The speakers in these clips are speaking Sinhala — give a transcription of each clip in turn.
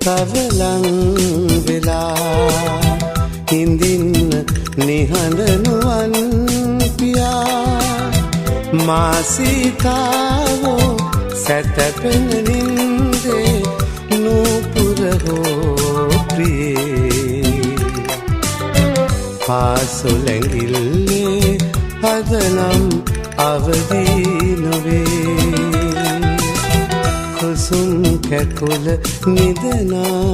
කවලං වෙලා හිඳින්න නිහඬ නුවන් පියා මාසිකාවෝ සැතපෙන නින්දේ නූපුර හෝ ප්‍රියේ පාසොලැඟිල්ලේ හදනම් අවදී නොවේ කුසුම් කැකුල නිදනාතුරා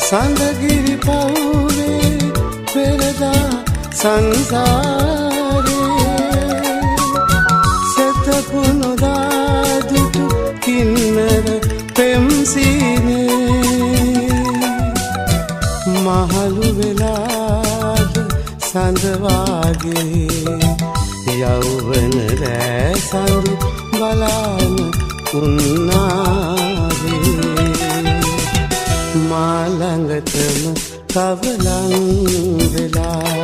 සඳගිරි පවුලේ පෙරදා සංසාරේ සෙතපුුණු දාදුටු කින්නර පෙම්සිනේ මහළු වෙලාද සඳවාගේ යෞවන රෑ සඳු බලාන උන්නාවේ මාළඟටම කවලං වෙලා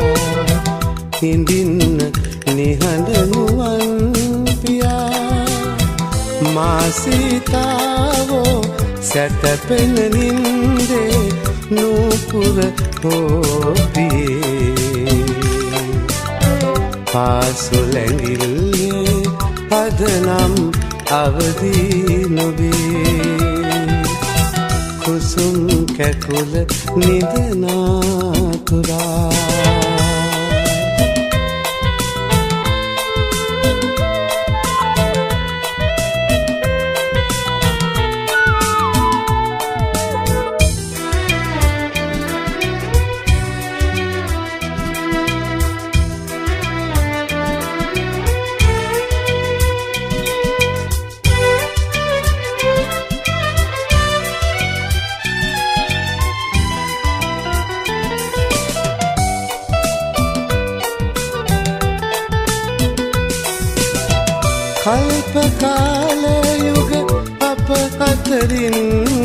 හිඳින්න නිහඬ නුවන් පියා මාසිතාවෝ සැතපෙන නින්දේ නූපුර හෝ ප්‍රියේ පාසොලැඟිල්ලේ පදනම් අවදී නොවේ කුසුම් කැකුල නිදනාතුරා කල්ප කාලයුග අප අතරින්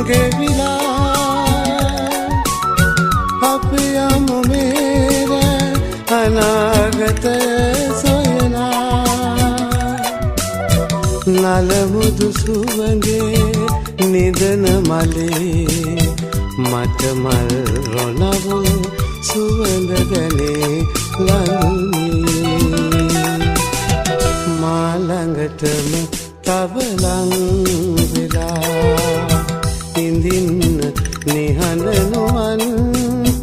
ගෙවිලා අප යමු මේර අනාගතය සොයනා නලමුදු සුවඳේ නිදන මලේ මට මල් රොනවෝ සුවඳ දැනේ ලන්නේ මාළඟටම තවලං වෙලා හිඳින්න නිහඬ නුවන්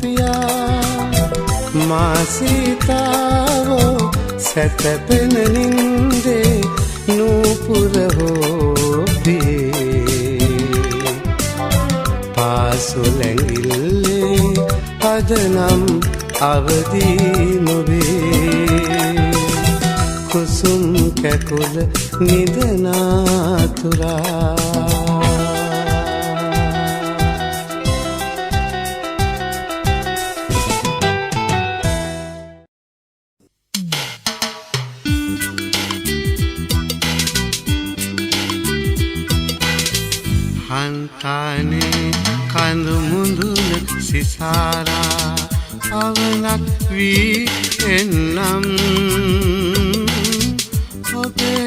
පියා මාසිතාවෝ සැතපෙන නින්දේ නූපුර හෝ ප්‍රියේ පාසොලැඟිල්ලේ පදනම් අවදී නොවේ කුසුම් කැකුල නිදනාතුරා හන්තානේ කඳු මුඳුන සිසාරා පවනක් වී එන්නම් ඔබේ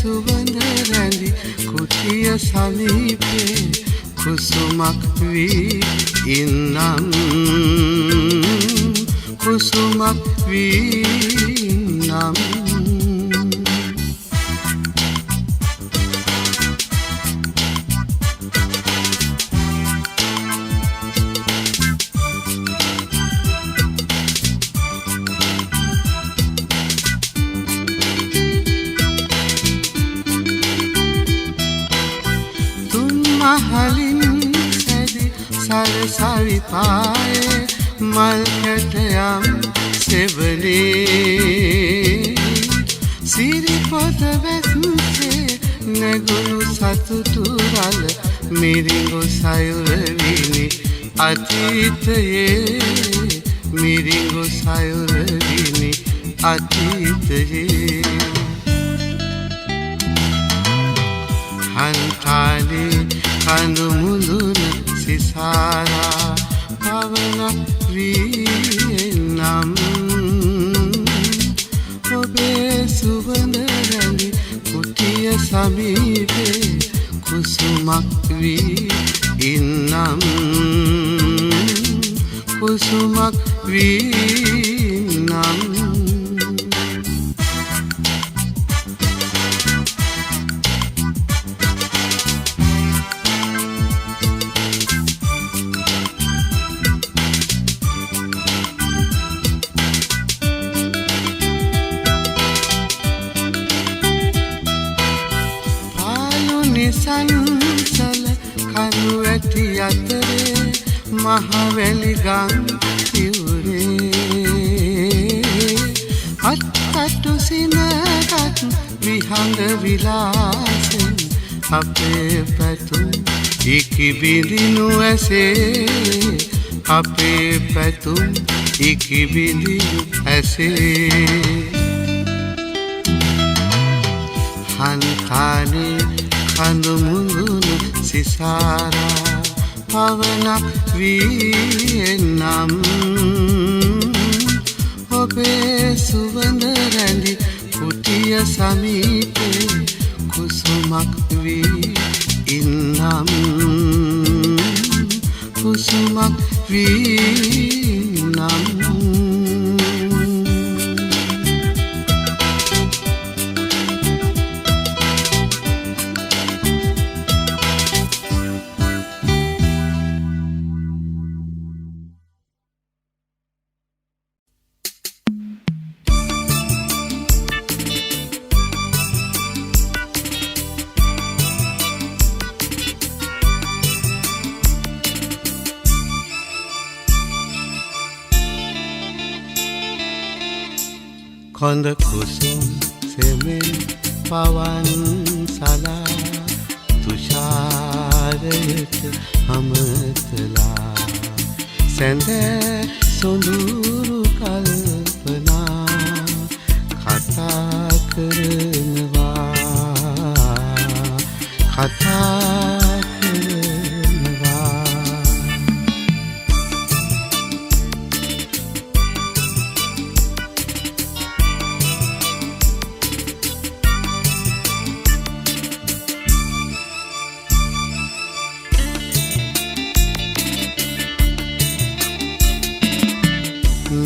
සුවඳ රැඳි කුටිය සමීපේ කුසුමක් වී ඉන්නම් කුසුමක් වී ඉන්නම් මහලින් සැදි සරසවිපායේ මල් කැටයම් සෙවනේ සිරිපොත වැස්සේ නැගුණු සතුටු රළ මිරිඟු සයුරවිනි අතීතයේ මිරිඟු සයුරවිනි අතීතයේ හන්තාලේ කඳු මුදුන සිසාරා පවනක් වී නම් ඔබේ සුවඳ රැඳි කුටිය සමීපේ කුසුමක් වී ඉන්නම් කුසුමක් වී ඉන්නම් සංසල කනු ඇති අතරේ මහවැලි ගම් පියුරේ අත්තටු සිනගත් විහඟ විලාසෙන් අපේ පැතුම් ඉකිබිඳිනු ඇසේ අපේ පැතුම් ඉකිබිඳිනු ඇසේ හන්තානේ කඳු මුදුන සිසාරා පවනක් වී නම් ඔබේ සුවඳ රැඳි කුටිය සමීපේ කුසුමක් වී ඉන්නම් කුසුමක් වී නම් කොඳ කුසුම් සෙමෙන් පවන් සලා තුෂාරයට අමතලා සැඳ සොඳුරු කල්පනා කතා කරනවා කතා කරනවා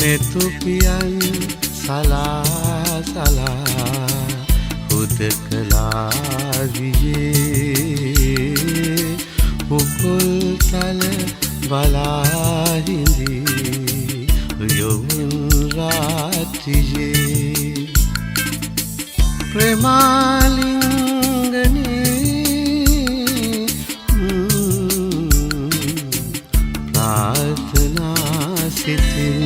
මෙතුපියන් සලා සලා හුදකලා වියේ උකුල් තල බලා හිඳී යොවුන් රාත්‍රියේ ප්‍රේමාලිංගනේ ප්‍රාර්ථනා සිතින්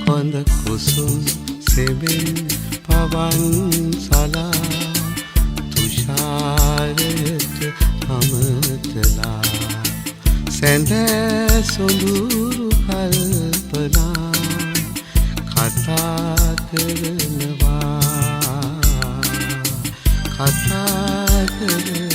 කොඳ කුසුම් සෙමෙන් පවන් සලා තුෂාරයට අමතලා සැඳ සොඳුරු කල්පනා කතා කරනවා කතා කරනවා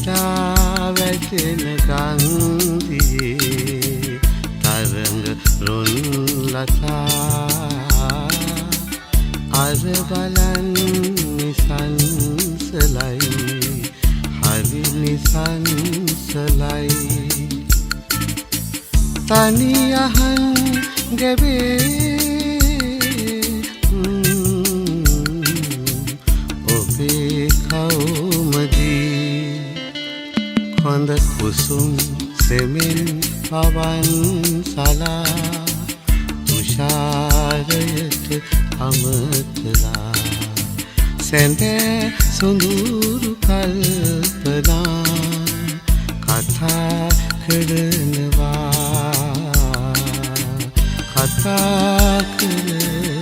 පිටා වැටෙන ගංදියේ තරඟ රොන් ලතා අර බලන් නිසංසලයි හරි නිසංසලයි තනි යහන් ගැවේ ඔබේ කවුමදී හොඳ කුසුම් සෙමින් පවන් සලා තුෂාරයට අමතලා සැඳෑ සොඳුරු කල්පනා කතා කරනවා කතා කරනවා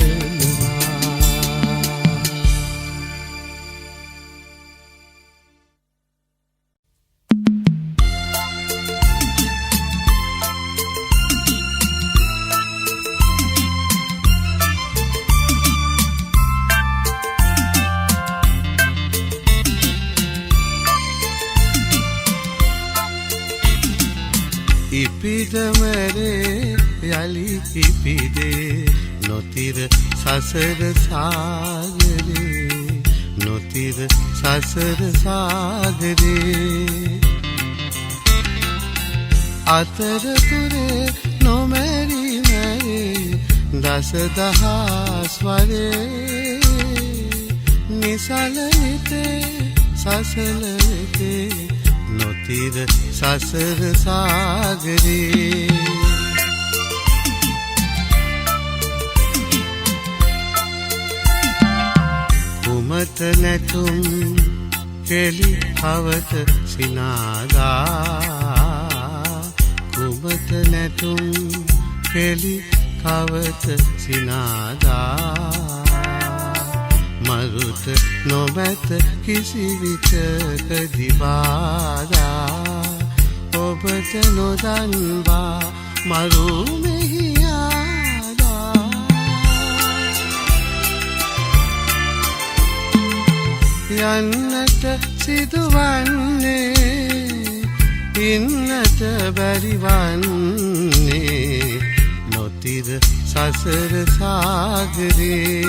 ඉපිදමරේ යලි ඉපිදේ නොතිර සසර සාගරේ නොතිර සසර සාගරේ අතරතුරේ නොමැරි මැරේ දසදහස් වරේ නිසලනිතේ සසලනිතේ නොතිර සසර සාගරේ කුමත නැතුම් කෙලි හවත සිනාදා කුමත නැතුම් කෙලි කවත සිනාදා මරුත නොමැත කිසිවිටක දිබාදා ඔබට නොදන්වා මරු මෙහියාදා යන්නට සිදුවන්නේ ඉන්නට බැරිවන්නේ නොතිර සසර සාගරේ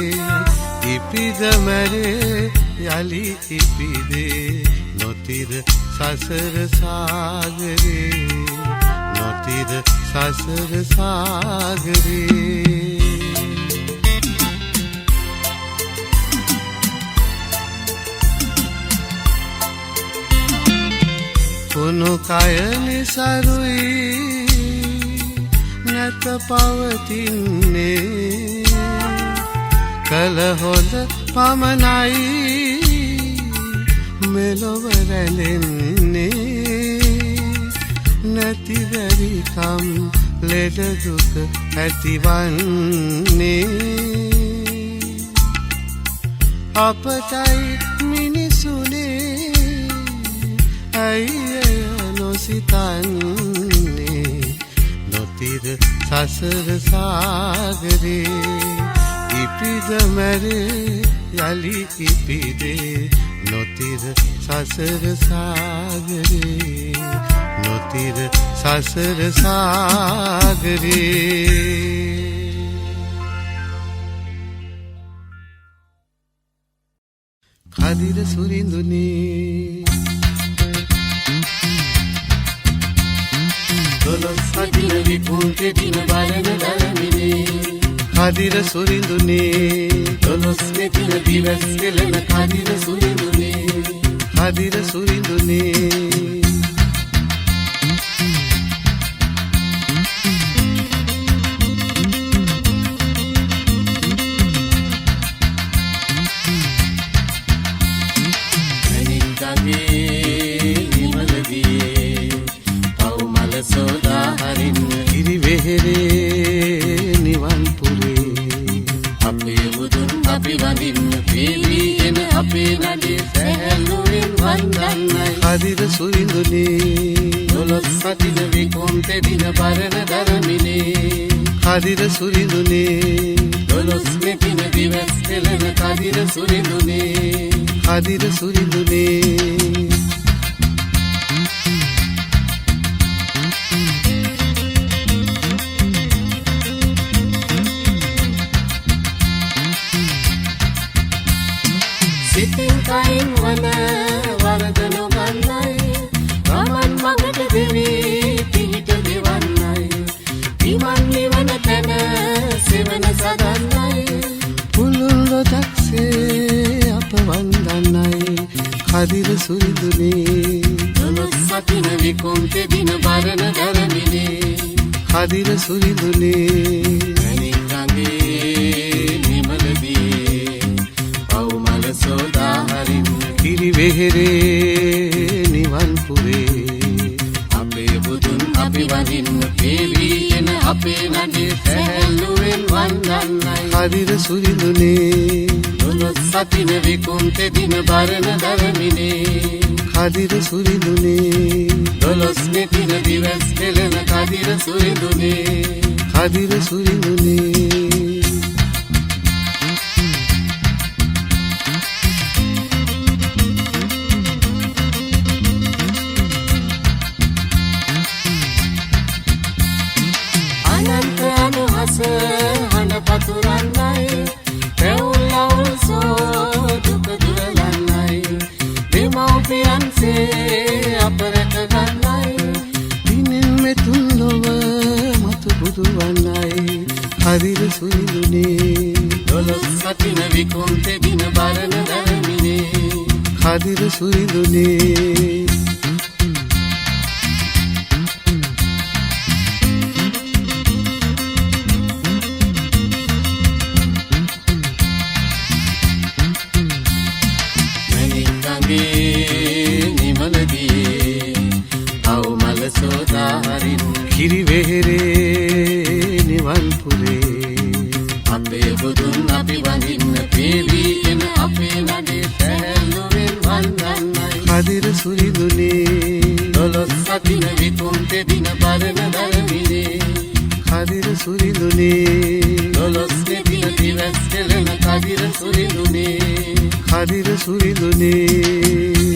ඉපිදමරේ යලි ඉපිදේ නොතිර සසර සාගරේ නොතිර සසර සාගරේ කුණු කය නිසරුයි නැත පවතින්නේ කල හොඳ පමණයි මෙලොව රැඳෙන්නේ නැතිවැරිකම් ලෙඩ දුක ඇතිවන්නේ අපටයි මිනිසුනේ ඇයි එය නොසිතන්නේ නොතිර සසර සාගරේ ඉපිදමරේ යලි ඉපිදේ නොතිර සසර සාගරේ නොතිර සසර සාගරේ කදිර සුරිඳුනේ දොළොස් අදින විපුන්තේ දින බලන දරමිනේ කදිර සුරිඳුනේ දොළොස් මෙතින දිවස් කෙලන කදිර සුරිඳුනේ කදිර සුරිඳුනේ කදිර සුරිඳුනේ දොළොස් අදින විකුන්තේ දින බරන දරමිනේ කදිර සුරිඳුනේ දොළොස් මෙතින දිවස් කෙලන කදිර සුරිඳුනේ කදිර සුරිඳුනේ අයින් වන වරද නොගන්නයි ගමන් මඟට දෙවී පිහිට දෙවන්නයි විමන් නිවන තැන සෙවන සදන්නයි පුළුල් රොදක්සේ අප වන්දන්නයි කදිර සුරිඳුනේ දොළොස් සතින විකුම් තෙදින බරණ දරමිනේ කදිර සුරිඳුනේ මැණික් නිමලදී පවුමල සෝදා හරින්න කිරි වෙහෙරේ නිවන් පුරේ අපේ බුදුන් අපි වඳින්න පේවී එන අපේ නඩේ සැහැල්ලුවෙන් වන්දන්නයි කදිර සුරිඳුනේ දොළොස් සතින විකුම් තෙදින බරණ දරමිනේ කදිර සුරිඳුනේ දොළොස් නෙතින දිවස් කෙලන කදිර සුරිඳුනේ කදිර සුරිඳුනේ අනන්ත අනුහස හඬ පතුරන්නයි පැවුල් අවුල් සෝ දුක දුරලන්නයි දෙමව්පියන්සේ අප රැක ගන්නයි දිනෙන් මෙතුන් ලොව මතු බුදු වන්නයි කදිර සුරිඳුනේ දොළොස් සතින විකුම් තෙදින බරණ දරමිනේ කදිර සුරිඳුනේ නිමලදී අවුමල සෝදා හරින්න කිරි වෙහෙරේ නිවන් පුරේ අපේ බුදුන් අපි වඳින්න පේවී එන අපේ නඩේ සැහැල්ලුවෙන් වන්දන්නයි කදිර සුරිඳුනේ දොළොස් සතින විකුම් තෙදින බරණ දරමිනේ කදිර සුරිඳුනේ දොළොස් නෙතින දිවස් කෙලන කදිර සුරිඳුනේ කදිර සුරිඳුනේ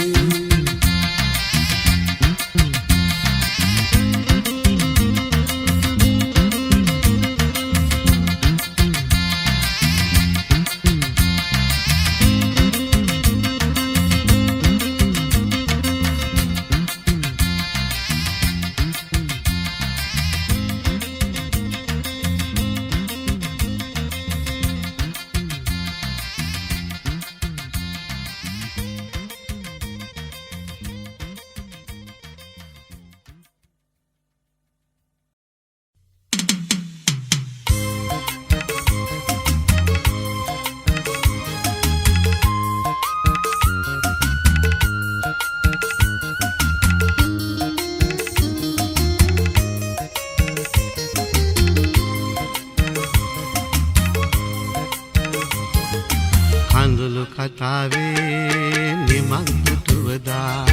කතාවේ නිමන් පුටුවදා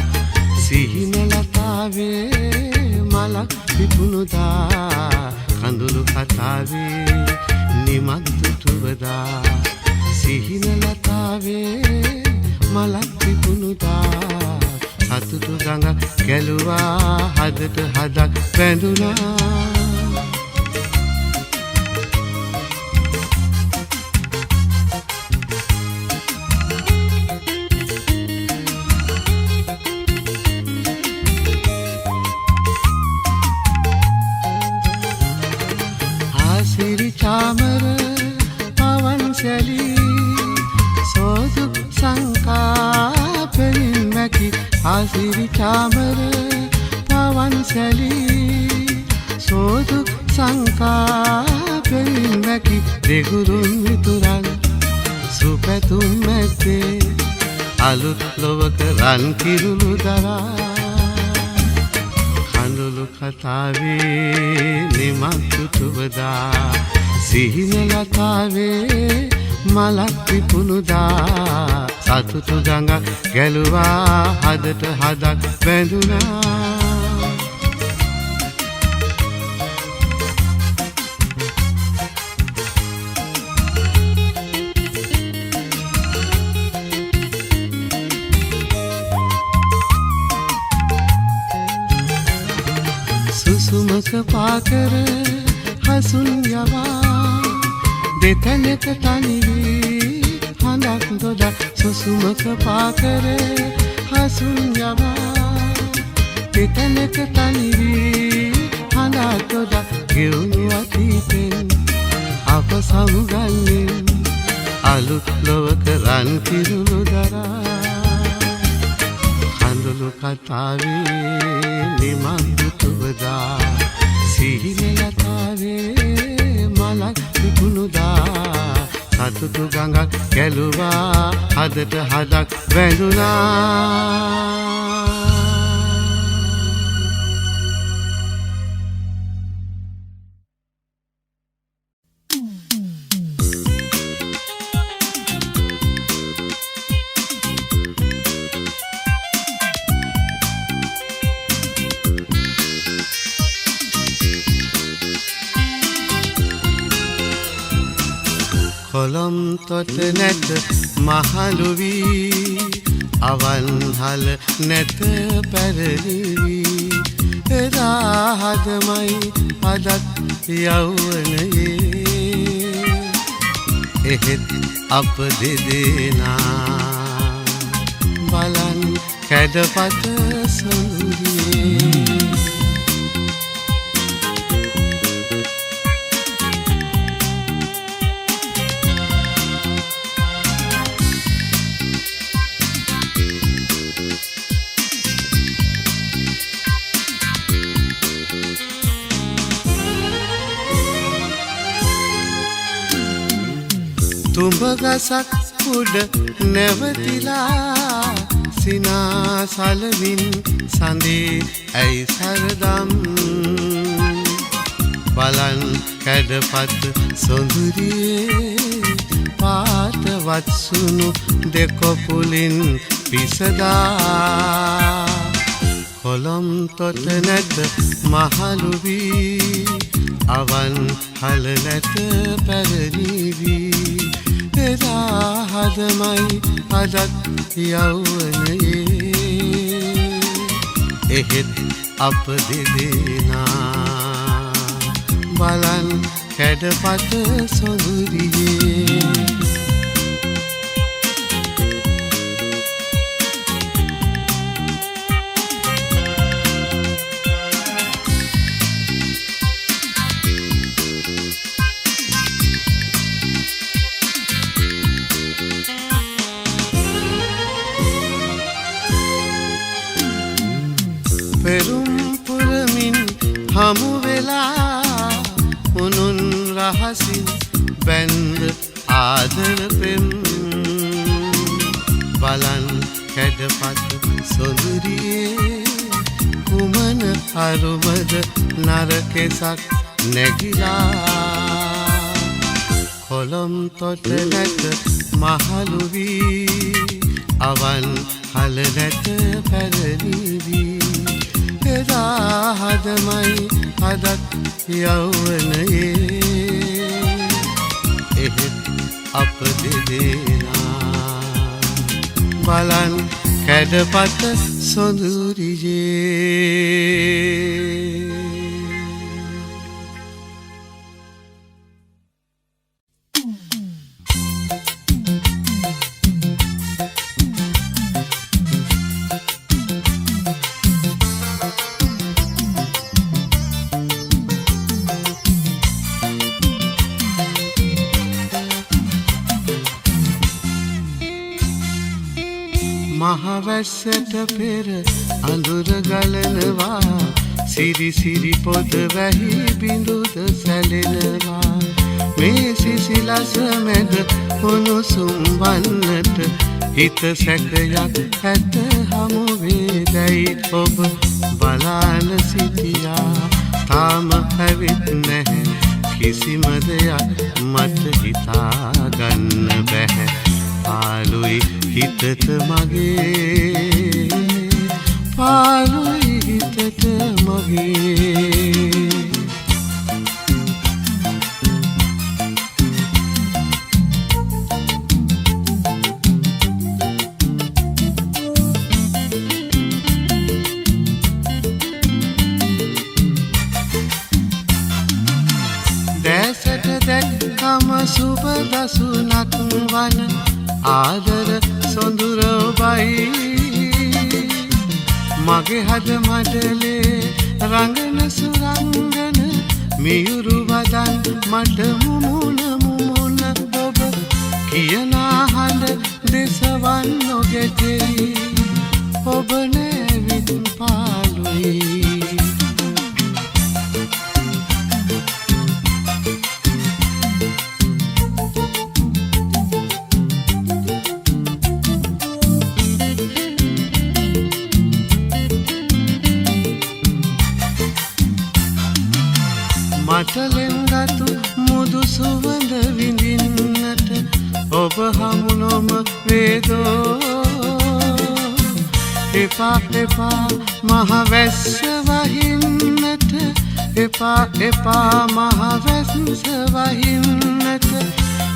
සිහින ලතාවේ මලක් පිපුණුදා කඳුළු කතාවේ නිමන් පුටුවදා සිහින ලතාවේ මලක් පිපුණුදා සතුටු ගඟ ගැලුවා හදට හදක් වැඳුනා चामर पवन चली सोदुक संका पेरिमकी आसिरी चामर पवन चली सोदुक संका पेरिमकी देगुरुन मिතුරන් සුපැතුම් මැත්තේ අලුත් ලොවක රන් කිරුළු දරා කඳුළු කතාවේ නිමක් පුටුවදා සිහින ලතාවේ මලක් පිපුණුදා සතුටු ගඟක් ගැලුවා හදට හදක් බැඳුනා සුසුමක පාකර හසුන් යවා දෙතැනක තනිවී හඳ මලක් දොඩක් සුසුමක පාකරේ හසුන් යවා එතනක තනි වී හඬක් දොඩක් ගෙවුණු අතීතෙන් අප සමුගන්නේ අලුත් ලොවක රන් කිරුළු දරා කඳුළු කතාවේ නිමංගු තුවදා සිහින ලතාවේ මලක් විකුණුදා සතුටු ගඟක් ගැලුවා හදට හදක් වැඳුනා කොළොම් තොට නැත මහලු වී අවන්හල නැත පැරණි වී එදා හදමයි අදත් යෞවනයේ එහෙත් අප දෙදෙනා බලන් කැඩපත සොඳුරියේ තුඹ ගසක් උඩ නැවතිලා සිනාසලවින් සඳේ ඇයි සරදම් බලන් කැඩපත් සොඳුරියේ පාට වත්සුණු දෙකොපුලින් පිසදා කොළොම් තොට නැත මහලු වී අවන් හල නැත පැරණි වී එදා හදමයි අදත් යෞවනයේ එහෙත් අප දෙදෙනා බලන් කැඩපත සොඳුරියේ පෙරුම් පුරමින් හමු වෙලා උනුන් රහසින් බැන්ද ආදර පෙම් බලන් කැඩපත් සොඳුරියේ කුමන අරුමද නරකෙසක් නැගිලා කොළොම් තොට නැත මහලු වී අවන් හල නැත පැරණි වී එදා හදමයි අදත් යෞවනයේ එහෙත් අප දෙදෙනා බලන් කැඩපත සොඳුරියේ මහවැස්සට පෙර අඳුර ගලනවා සිරි සිරි පොද වැහි බිඳුද සැලෙනවා මේ සිසිලස මැද උණුසුම් වන්නට හිත සැකයක් ඇත හමු වේදැයි ඔබ බලාන සිටියා තාම ඇවිත් නැහැ කිසිම දෙයක් මට හිතාගන්න බැහැ පාළුයි හිතට මගේ පාළුයි හිතට මගේ දැසට දැක්කම සුබ දසුනක් වන ආදර සොඳුර ඔබයි මගේ හද මඩලේ රංගන සුරංගන මියුරු වදන් මට මුමුණ මුමුණ ඔබ කියන හඬ දෙසවන් නොගැටෙයි ඔබ නැවිත් පාළුයි මටලෙන්ගතු මුදු සුවඳ විඳින්නට ඔබ හමුනොම වේදෝ එපා එපා මහවැස්ස වහින්නට එපා එපා මහවැස්ස වහින්නට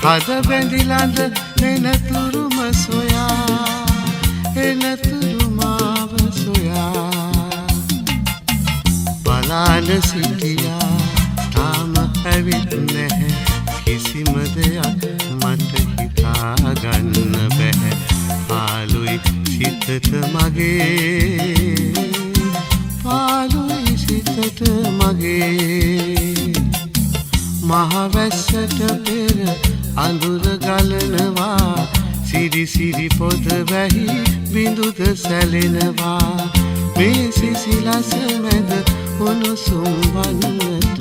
හද බැඳිලඳ එනතුරුම සොයා එනතුරුමාව සොයා බලාන සිටියා තාම ඇවිත් නැහැ කිසිම දෙයක් මට හිතාගන්න බැහැ පාළුයි සිතට මගේ පාළුයි සිතට මගේ මහවැස්සට පෙර අඳුර ගලනවා සිරි සිරි පොද වැහි බිඳුද සැලෙනවා මේ සිසිලස මැද උණුසුම් වන්නට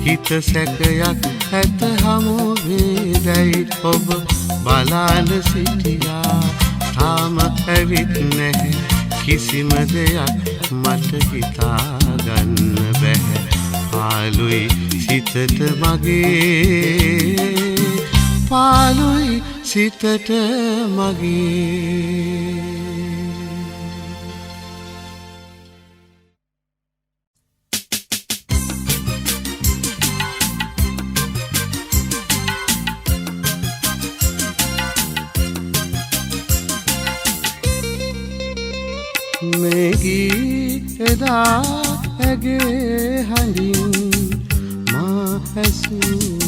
හිත සැකයක් ඇත හමු වේදැයි ඔබ බලාන සිටියා තාම ඇවිත් නැහැ කිසිම දෙයක් මට හිතාගන්න බැහැ පාළුයි සිතට මගේ පාළුයි සිතට මගේ මෙගී එදා ඇගේ හඬින් මා ඇසුරාවයයි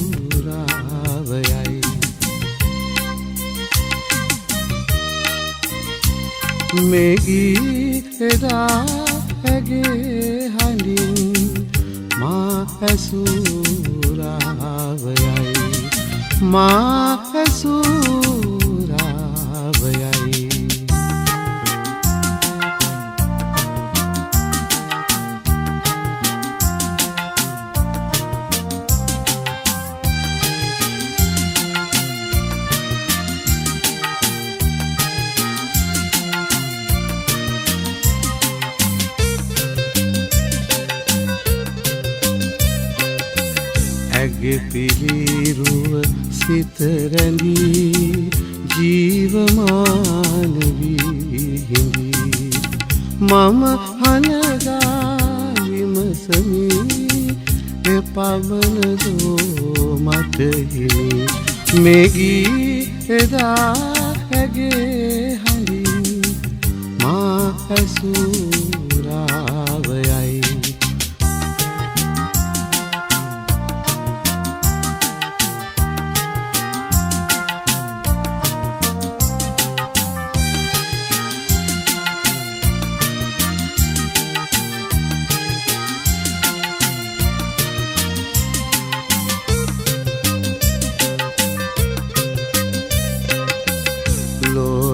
මෙගී එදා ඇගේ හඬින් මා ඇසුරාවයයි මා ඇසුරාවයයි ඇගේ පිළිරුව සිත රැඳී ජීවමාන වී හිඳී මම හනගා විමසමි එපමණ දෝ මට හිමි මෙගී එදා ඇගේ හඬින් මා ඇසුරාවයයි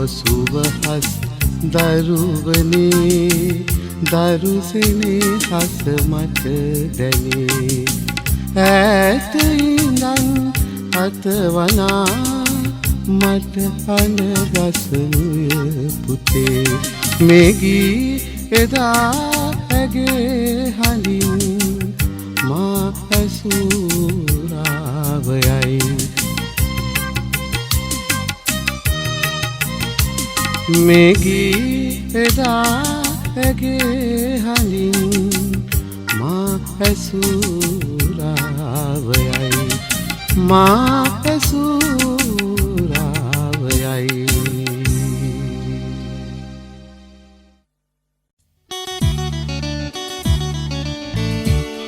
සුවහස් දරුවනේ දරුසනේ හස මට දැනේ ඈත ඉඳන් අතවනා මට අනගසනුය පුතේ මෙගී එදා ඇගේ හඬින් මා ඇසුරාවයයි මෙගී එදා ඇගේ හඬින් මා ඇසුරාවයයි මා ඇසුරාවයයි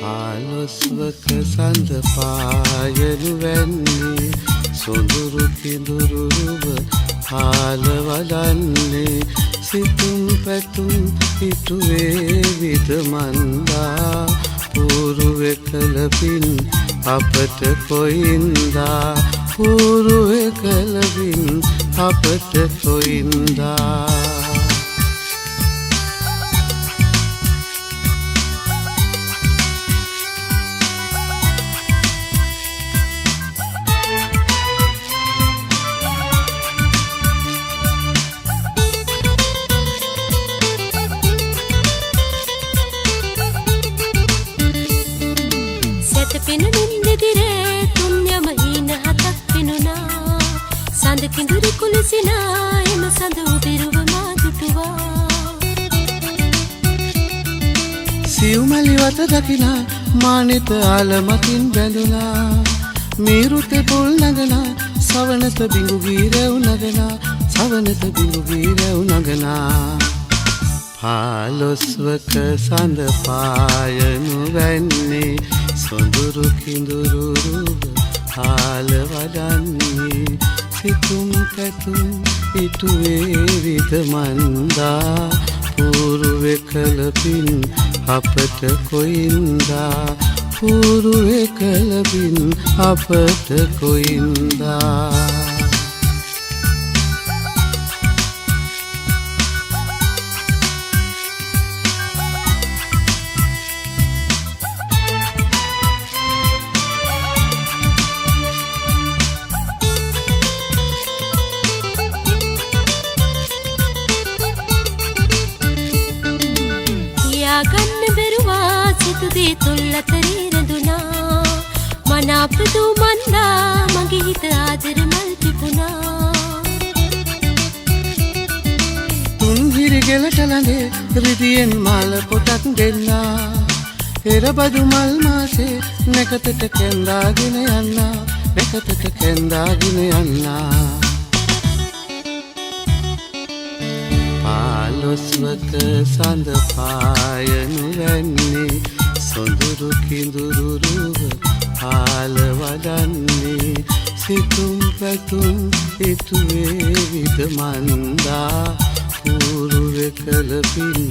හාලොස්වක සඳ පායනු වැන්නේ සොඳුරු කිඳුරුව හාල වඩන්නේ සිතුම් පැතුම් ඉටුවේ විද මන්දා පූරුවෙ කලපින් අපට කොයින්දා පූරුවෙ කලපින් අපට කොයින්දා කිඳුරු කුලසිනා එම සඳ උදිරුව මාදුටුවා සිව්මැලි වත දකිනා මානිත ආලමකින් බැඳුනා මීරුත පුල් නගනා සවනත බිඟු ගීරව් නගනා සවනත බිඟු ගීරව් නගනා පාලොස්වක සඳ පායනු වැන්නේ සොඳුරු කිඳුරු රුව හාල වඩන්නේ සිතුම් පැතුම් ඉටුවේ විද මන්දා පූරුවෙ කලපින් අපට කොයින්දා පූරුවෙ කලපින් අපට කොයින්දා ගන්න බැරුවා සිතුදේ තුල්ලතරේ රැඳුනා මනාපදු මන්දා මගේ හිත ආදර මල් පිපුණා තුන්හිරි ගෙලට ළඟේ රිදියෙන් මාල පොටක් දෙන්නා එරබදු මල් මාසේ නැකතට කැන්දාගෙන යන්නා නැකතට කැන්දාගෙන යන්නා පාලොස්වක සඳ පායනු වැන්නේ සොඳුරු කිඳුරු රුව හාල වඩන්නේ සිතුම් පැතුම් ඉටුවේ විද මන්දා පූරුවෙ කලපින්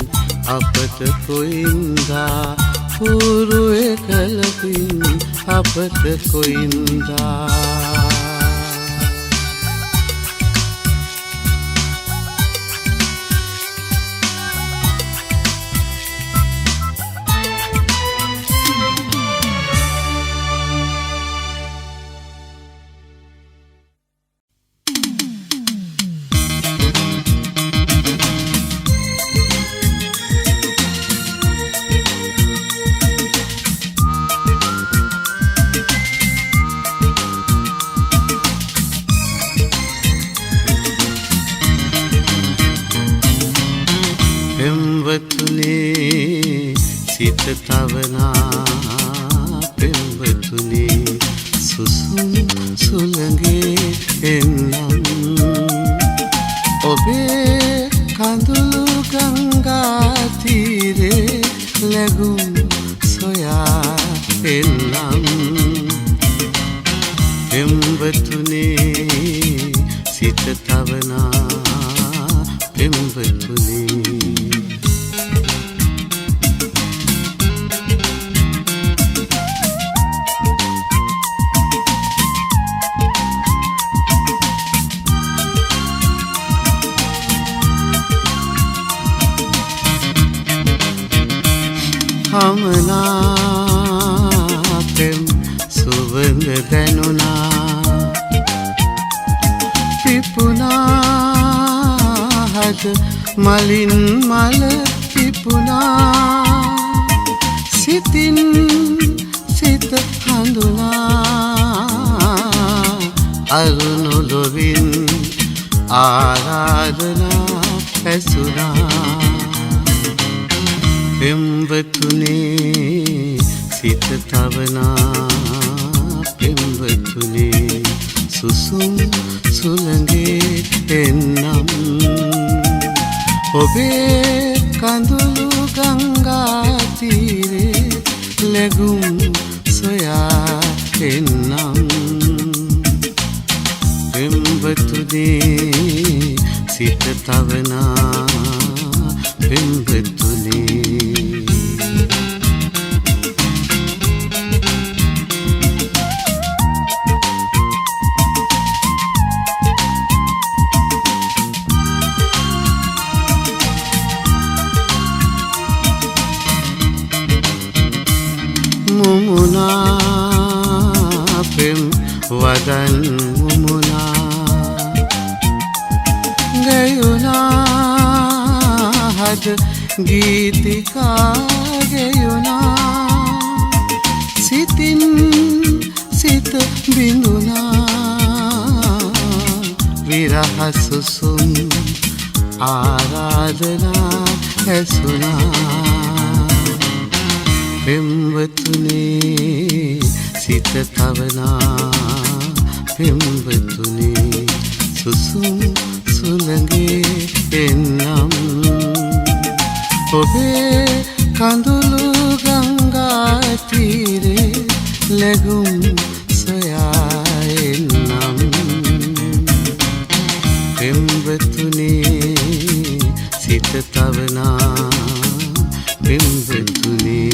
අපට කොයින්දා පූරුවෙ කලපින් අපට කොයින්දා පෙම්වතුනේ සිත තවනා පෙම්වතුනේ සුසුම් සුළඟේ එන්නම් ඔබේ කඳුළු ගංගා තීරේ ලැබුම් සොයා එන්නම් පෙම්වතුනේ සිත තවනා පෙම්වතුනේ හමනාපෙම් සුවඳ දැනුණා පිපුණා හද මලින් මල පිපුණා සිතින් සිත හඳුනා අරුණු ලොවින් ආරාධනා ඇසුණා පෙම්වතුනේ සිත තවනා පෙම්වතුනේ සුසුම් සුළඟේ එන්නම් ඔබේ කඳුළු ගංගා තීරේ ලැබුම් සොයා එන්නම් පෙම්වතුනේ සිත තවනා පෙම්වතුනේ මුමුණා පෙම් වදන් මුමුණා ගයුණා හද ගීතිකා ගයුණා සිතින් සිත බිඳුණා විරහසුසුම් ආරාධනා ඇසුණා පෙම්වතුනේ සිත තවනා පෙම්වතුනේ සුසුම් සුළඟේ එන්නම් ඔබේ කඳුළු ගංගා තීරේ ලැබුම් සොයා එන්නම් පෙම්වතුනේ සිත තවනා පෙම්වතුනේ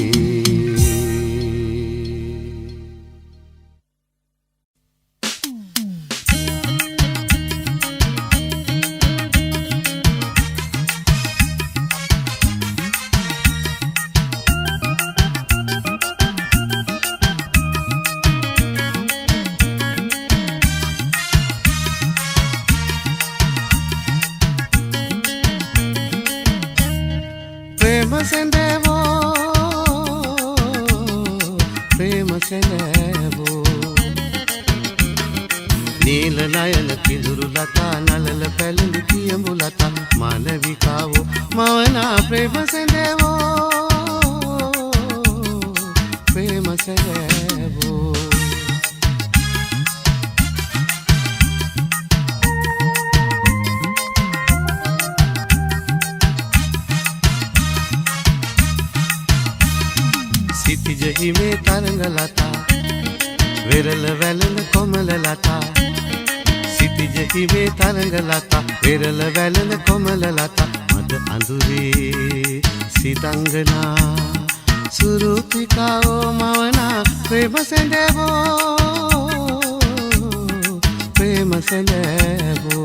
నీల నయన కిదురులత నలల పెళ్ళి కియములత మానవికావో మవన ప్రేమ సెందేవో ప్రేమ సెందేవో සිතිජ හිමේ තරංගලතා වෙරළ වැළඳ කොමලලතා සිතිජ හිමේ තරංගලතා වෙරළ වැළඳ කොමලලතා මද අඳුරේ සිතංගනා සුරුපිකාවෝ මවනා ප්‍රේම සැඳේවෝ ප්‍රේම සැඳේවෝ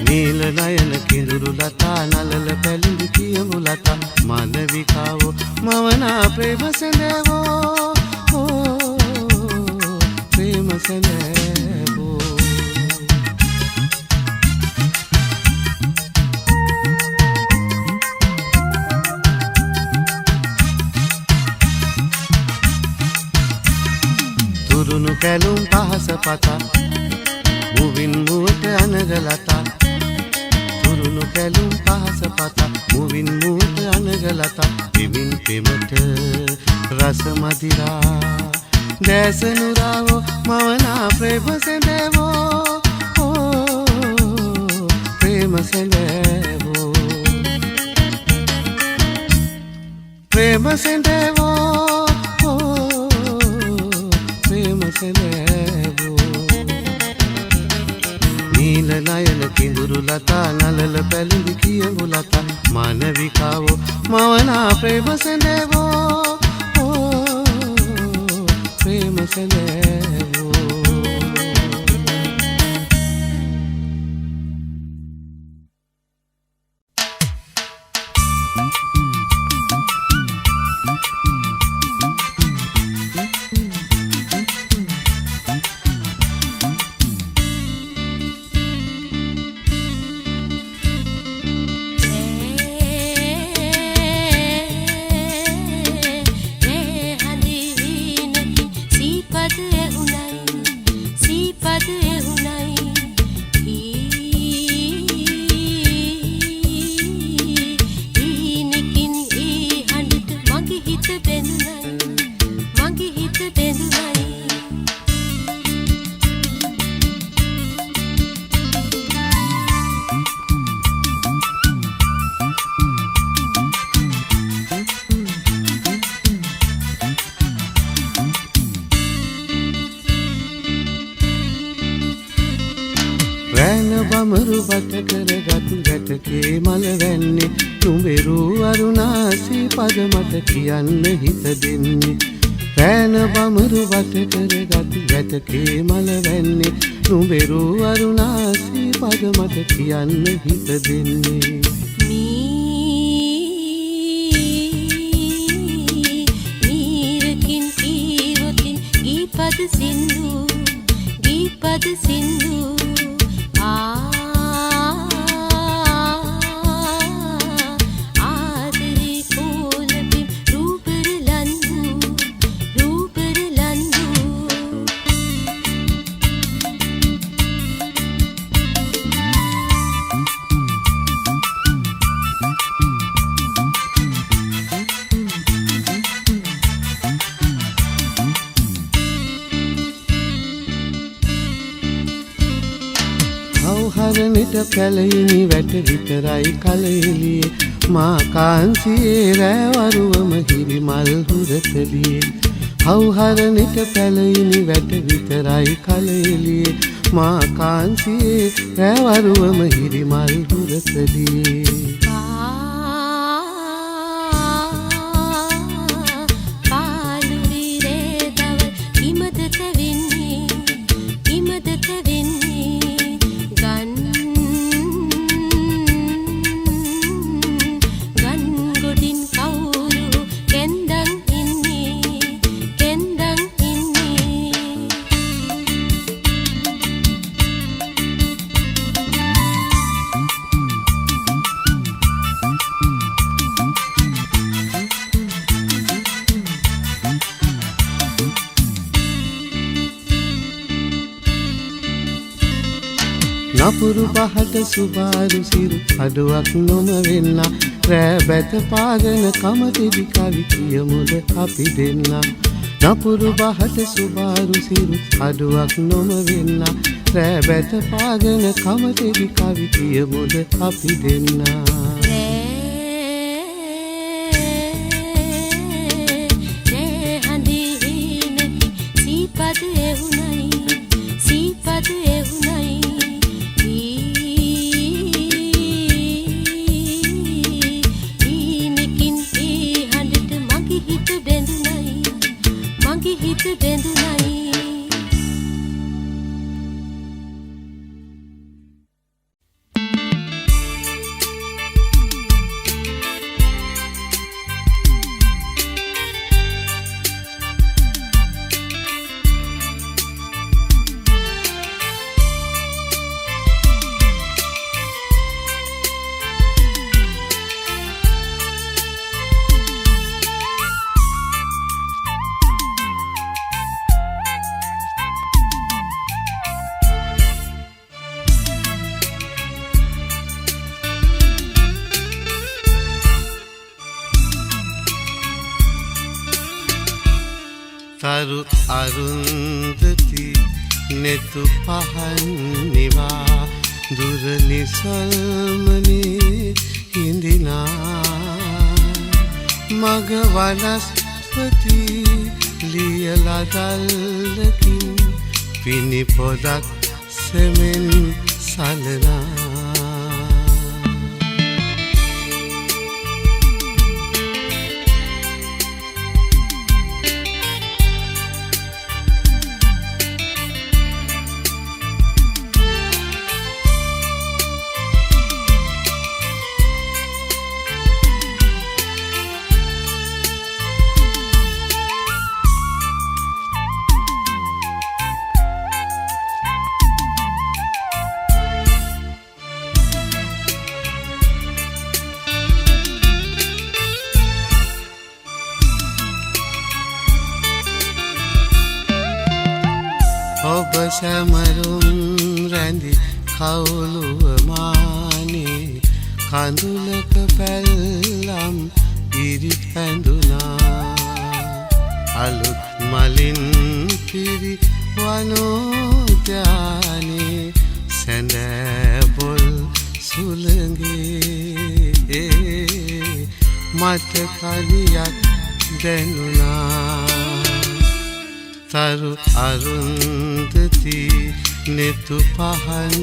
నీల నయన కిందురులతా నలల పెళ్ళి కియములతా మానవికావో మవనా ప్రేమ సెందేవో ప్రేమ సెందేవో තුරුණු කැලුම් පහස පතා මුවින් මුවට අනගලතා තුරුණු කැලුම් පහස පතා මුවින් මුවට අනගලතා පෙමින් පෙමට රස මදිරා දැසනුරාවෝ මවනා ප්‍රේම සැඳේවෝ ප්‍රේම සැඳේවෝ ප්‍රේම සැඳේවෝ ප්‍රේම සැඳේවෝ నీల నయన కిందురులతా నలల పెళ్ళి కియములతా మానవికావో మవనా ప్రేమ సెందేవో ప్రేమ సెందేవో හඳිනකින් සීපද බමරු බට කරගත් ගැටකේ මල වැන්නේ නුඹෙරු අරුණාසී පද මට කියන්න හිත දෙන්නේ රෑන බමරු බට කරගත් ගැටකේ මල වැන්නේ නුඹෙරු අරුණාසී පද මට කියන්න හිත දෙන්නේ මීරකින් කීවකින් ගීපද සින්දු ගීපද සින්දු ආදරේ කෝලපින් රූපරලන්දු රූපරලන්දු හරණට පැලයිනි වැට විතරයි කලෙලියේ මා කාන්සියේ රැවරුවම හිරි මල් හුරතලියේ හවුහරණට පැලයිනි වැට විතරයි කලෙලියේ මා කාන්සියේ රැවරුවම හිරි මල් හුරතලියේ නපුරු පහට සුබාරු සිරු අඩුවක් නොම වෙන්න රෑ බැත පාගන කමතෙදි කවි කියමුද අපි දෙන්න නපුරු පහට සුබාරු සිරු අඩුවක් නොම වෙන්න රෑ බැත පාගන කමතෙදි කවි කියමුද අපි දෙන්න තරු අරුන්දති නෙතු පහන් නිවා දුර නිසල්මනේ හිඳිනා මග වනස්පති ලියලදල්ලකින් පිණි පොදක් සෙමෙන් සලනා ඔබ සැමරුම් රැඳි කවුළුව මානේ කඳුලක පැල්ලම් ඉරි පැඳුනා අලුත් මලින් පිරි වනෝද්‍යානේ සැඳැපොල් සුළඟේ මට කලියක් දැනුණා තරු අරුන්දති නෙතු පහන්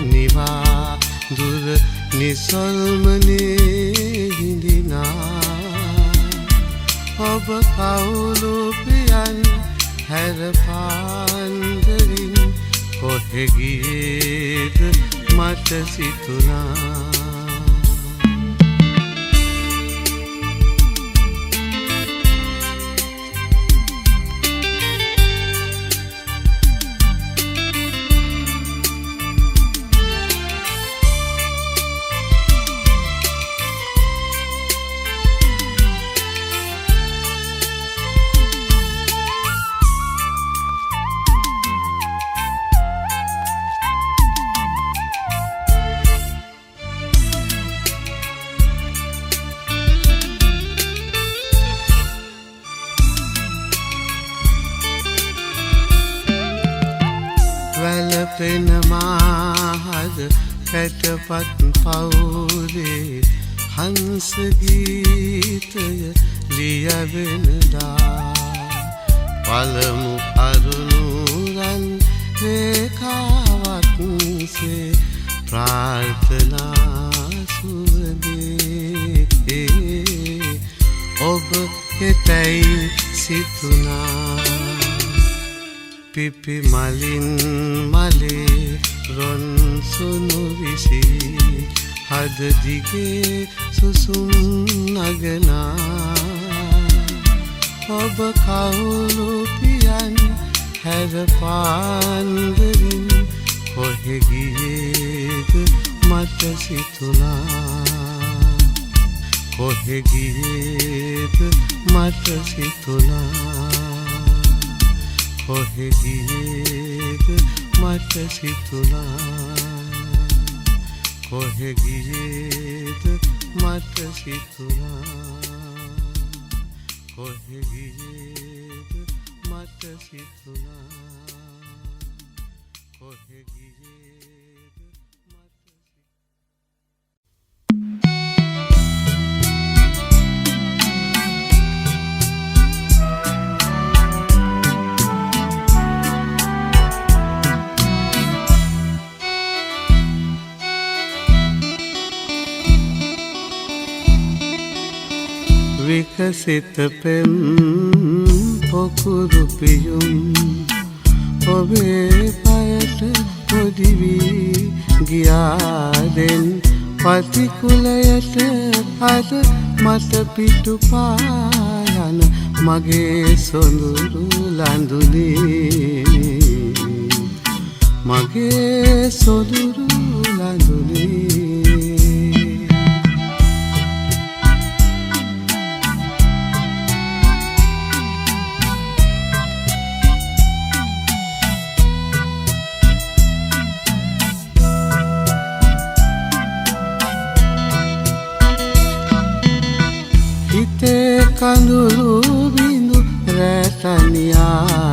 නිවා දුර නිසල්මනේ හිඳිනා ඔබ කවුළු පියන් හැර පාන්දරින් කොහෙ ගියේද මට සිතුනා වැළපෙන මාහද පැටපත් පවුලේ හංස ගීතය ලියවෙනදා පළමු අරුණුරන් රේඛාවක්සේ ප්‍රාර්ථනා සුවදේ ඔබ එතැයි සිතුනා පිපි මලින් මලේ රොන් සුනු විසි හද දිගේ සුසුම් නගනා ඔබ කවුළු පියන් හැර පාන්දරින් කොහෙ ගියේද මට සිතුනා කොහෙ ගියේද මට සිතුනා කොහෙ ගියේද මට සිතුනා කොහෙ ගියේද මට සිතුනා කොහෙ ගියේද මට සිතුනා කොහෙ ගියේද විකසිත පෙම් පොකුරු පියුම් ඔබේ පයට පොඩි වී ගියාදෙන් පතිකුලයට අද මට පිටු පායන මගේ සොඳුරු ලඳුනේ මගේ සොඳුරු ලඳුනේ හිතේ කඳුළු බිඳු රැතනියානේ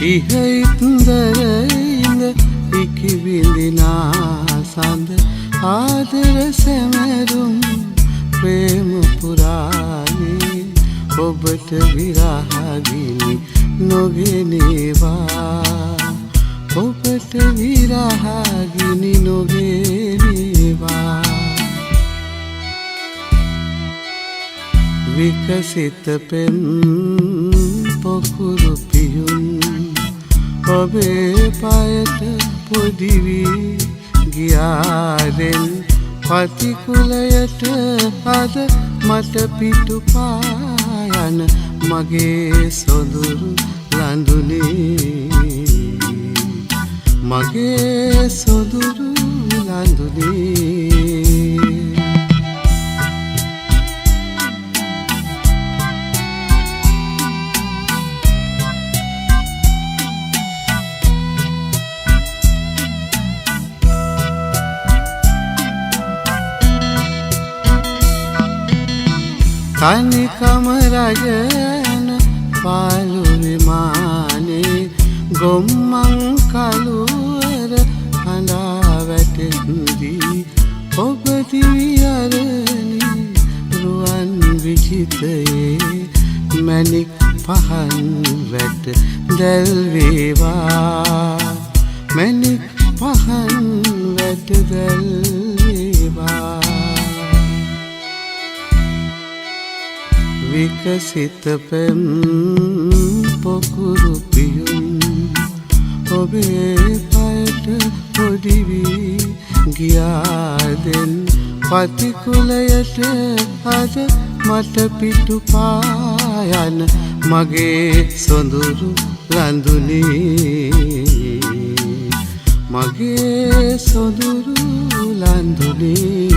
ඉහිත්දරයින්ද ඉකිවිඳිනා සඳ ආදර සැමරුම් ප්‍රේම පුරානේ ඔබට විරහගිනි නොගෙනේවා ඔබට විරහගිනි නොගෙනේවා විකසිත පෙම් පොකුරු පියුම් ඔබේ පයට පොඩි වී ගියාදෙන් පතිකුලයට අද මට පිටු පායන මගේ සොඳුරු ලඳුනේ මගේ සොඳුරු ලඳුනේ තනිකම රජන පාලු විමානේ ගොම්මන් කළුවර හඬා වැටෙද්දී ඔබ දිවියරණි රුවන් විචිතයේ මැණික් පහන් වැට දැල් වේවා මැණික් පහන් වැට දැල්වේවා විකසිත පෙම් පොකුරු පියුම් ඔබේ පයට පොඩි වී ගියාදෙන් පතිකුලයට අද මට පිටු පායන මගේ සොඳුරු ලඳුනේ මගේ සොඳුරු ලඳුනේ